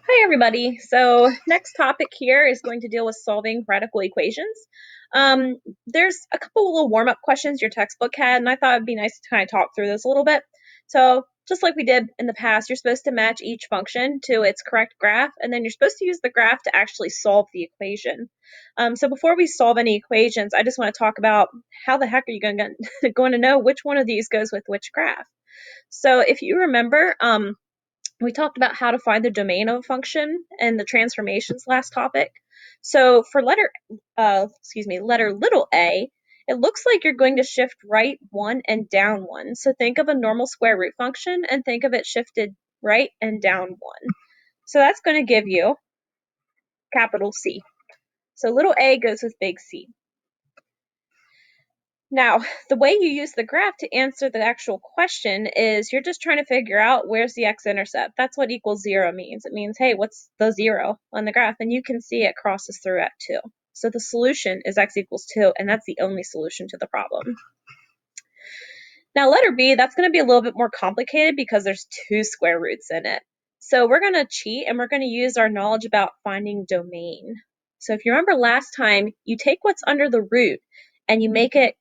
Hi everybody. So next topic here is going to deal with solving radical equations. There's a couple little warm-up questions your textbook had, and I thought it'd be nice to kind of talk through this a little bit. So just like we did in the past, you're supposed to match each function to its correct graph, and then you're supposed to use the graph to actually solve the equation. So before we solve any equations, I just want to talk about how the heck are you going to know which one of these goes with which graph. So if you remember, we talked about how to find the domain of a function and the transformations last topic. So for letter little a, it looks like you're going to shift right one and down one. So think of a normal square root function and think of it shifted right and down one. So that's going to give you capital C. So little a goes with big C. Now, the way you use the graph to answer the actual question is you're just trying to figure out where's the x-intercept. That's what equals 0 means. It means, hey, what's the 0 on the graph? And you can see it crosses through at 2. So the solution is x equals 2, and that's the only solution to the problem. Now, letter B, that's going to be a little bit more complicated because there's 2 square roots in it. So we're going to cheat, and we're going to use our knowledge about finding domain. So if you remember last time, you take what's under the root, and you make it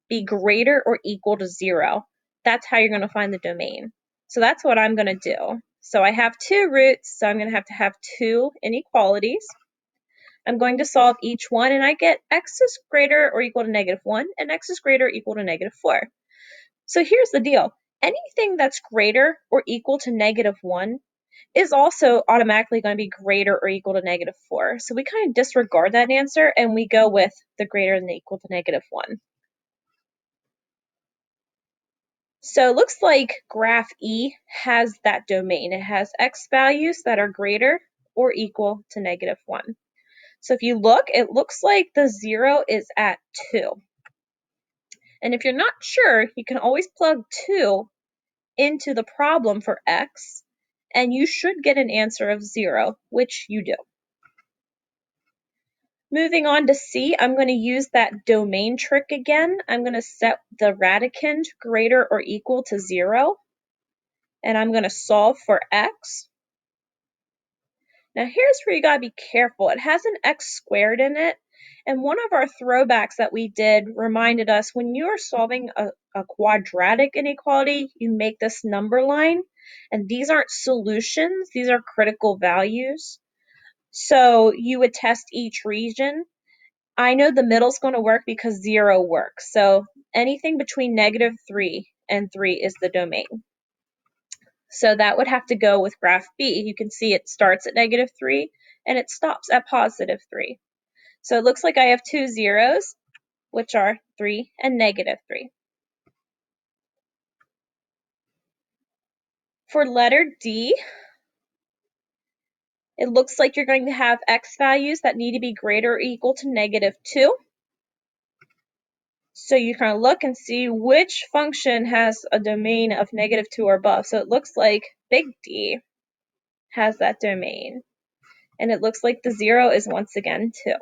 be greater or equal to 0. That's how you're going to find the domain. So that's what I'm going to do. So I have 2 roots, so I'm going to have 2 inequalities. I'm going to solve each one, and I get x is greater or equal to -1, and x is greater or equal to -4. So here's the deal. Anything that's greater or equal to -1 is also automatically going to be greater or equal to -4. So we kind of disregard that answer, and we go with the greater than equal to -1. So it looks like graph E has that domain. It has x values that are greater or equal to -1. So if you look, it looks like the 0 is at 2. And if you're not sure, you can always plug 2 into the problem for x, and you should get an answer of 0, which you do. Moving on to C, I'm going to use that domain trick again. I'm going to set the radicand greater or equal to 0. And I'm going to solve for x. Now here's where you got to be careful. It has an x squared in it. And one of our throwbacks that we did reminded us when you are solving a quadratic inequality, you make this number line. And these aren't solutions. These are critical values. So you would test each region. I know the middle's going to work because 0 works. So anything between -3 and 3 is the domain. So that would have to go with graph B. You can see it starts at -3 and it stops at +3. So it looks like I have 2 zeros, which are 3 and -3. For letter D, it looks like you're going to have x values that need to be greater or equal to -2. So you kind of look and see which function has a domain of -2 or above. So it looks like big D has that domain. And it looks like the 0 is once again 2.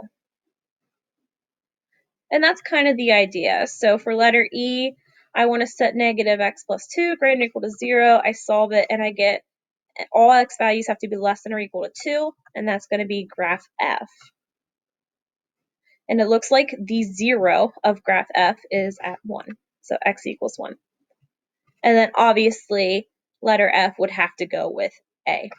And that's kind of the idea. So for letter E, I want to set -x plus 2 greater than or equal to 0. I solve it and I get all x values have to be less than or equal to 2, and that's going to be graph F. And it looks like the 0 of graph F is at 1. So x equals 1. And then obviously letter F would have to go with A.